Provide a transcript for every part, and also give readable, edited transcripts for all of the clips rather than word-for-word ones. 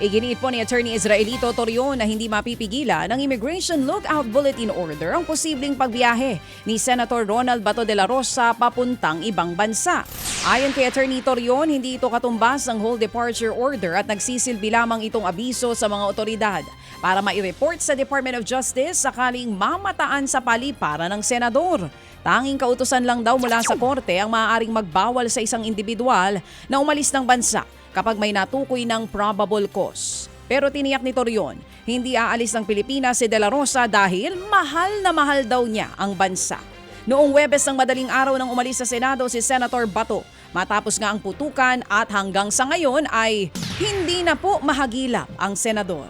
Iginiit po ni Attorney Israelito Torion na hindi mapipigilan ng Immigration Lookout Bulletin Order ang posibleng pagbiyahe ni Senator Ronald Bato de la Rosa papuntang ibang bansa. Ayon kay Attorney Torion, hindi ito katumbas ng whole departure order at nagsisilbi lamang itong abiso sa mga otoridad para mai-report sa Department of Justice sakaling mamataan sa paliparan ng senador. Tanging kautusan lang daw mula sa korte ang maaaring magbawal sa isang individual na umalis ng bansa kapag may natukoy ng probable cause. Pero tiniyak ni Torion, hindi aalis ng Pilipinas si De La Rosa dahil mahal na mahal daw niya ang bansa. Noong Huwebes ng madaling araw nang umalis sa Senado si Senator Bato, matapos nga ang putukan at hanggang sa ngayon ay hindi na po mahagilap ang senador.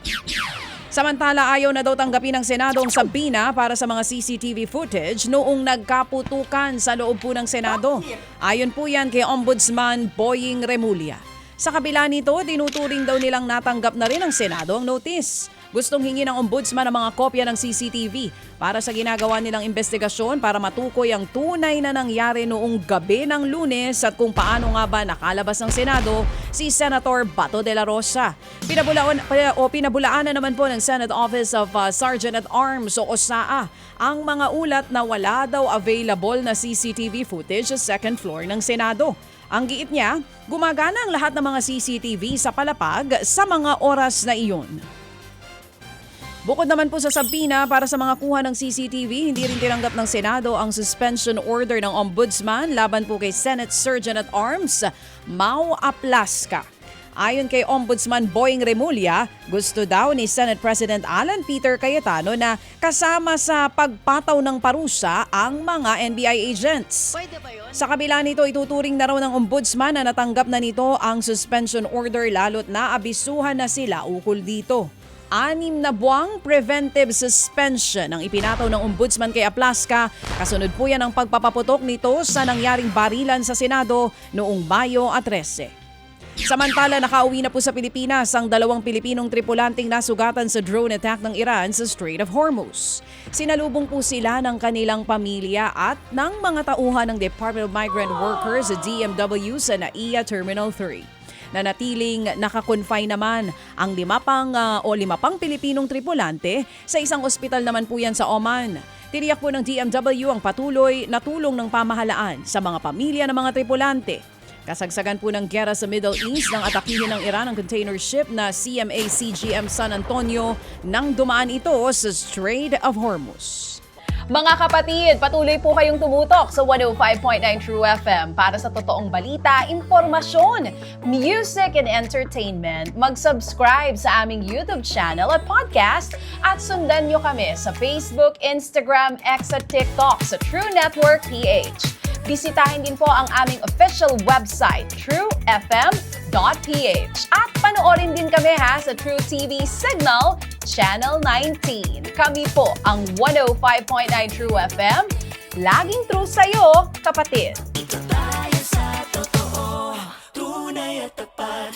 Samantala, ayaw na daw tanggapin ng Senado ang sabina para sa mga CCTV footage noong nagkaputukan sa loob po ng Senado. Ayon po yan kay Ombudsman Boying Remulla. Sa kabila nito, tinuturing daw nilang natanggap na rin ng Senado ang notice. Gustong hingi ng Ombudsman ang mga kopya ng CCTV para sa ginagawa nilang investigasyon para matukoy ang tunay na nangyari noong gabi ng Lunes at kung paano nga ba nakalabas ng Senado si Senator Bato de la Rosa. Pinabulaan na naman po ng Senate Office of Sergeant at Arms o OSAA ang mga ulat na wala daw available na CCTV footage sa second floor ng Senado. Ang giit niya, gumagana ang lahat ng mga CCTV sa palapag sa mga oras na iyon. Bukod naman po sa sabina para sa mga kuha ng CCTV, hindi rin tinanggap ng Senado ang suspension order ng Ombudsman laban po kay Senate Sergeant at Arms, Mau Aplasca. Ayon kay Ombudsman Boying Remulla, gusto daw ni Senate President Alan Peter Cayetano na kasama sa pagpataw ng parusa ang mga NBI agents. Pwede ba yun? Sa kabila nito, ituturing na raw ng Ombudsman na natanggap na nito ang suspension order lalo't na abisuhan na sila ukol dito. 6 na buwang preventive suspension ang ipinataw ng Ombudsman kay Aplasca. Kasunod po yan ang pagpapaputok nito sa nangyaring barilan sa Senado noong Mayo 13. Samantala, nakauwi na po sa Pilipinas ang 2 Pilipinong tripulanteng nasugatan sa drone attack ng Iran sa Strait of Hormuz. Sinalubong po sila ng kanilang pamilya at ng mga tauhan ng Department of Migrant Workers sa DMW sa NAIA Terminal 3. Nanatiling nakakonfine naman ang 5 pang Pilipinong tripulante sa isang ospital naman po yan sa Oman. Tiniyak po ng DMW ang patuloy na tulong ng pamahalaan sa mga pamilya ng mga tripulante. Kasagsagan po ng giyera sa Middle East nang atakihin ng Iran ang container ship na CMA CGM San Antonio nang dumaan ito sa Strait of Hormuz. Mga kapatid, patuloy po kayong tumutok sa 105.9 True FM para sa totoong balita, impormasyon, music and entertainment. Mag-subscribe sa aming YouTube channel at podcast at sundan nyo kami sa Facebook, Instagram, X at TikTok sa True Network PH. Bisitahin din po ang aming official website, truefm.ph. At panoorin din kami sa True TV Signal, Channel 19. Kami po ang 105.9 True FM. Laging true sa'yo, kapatid.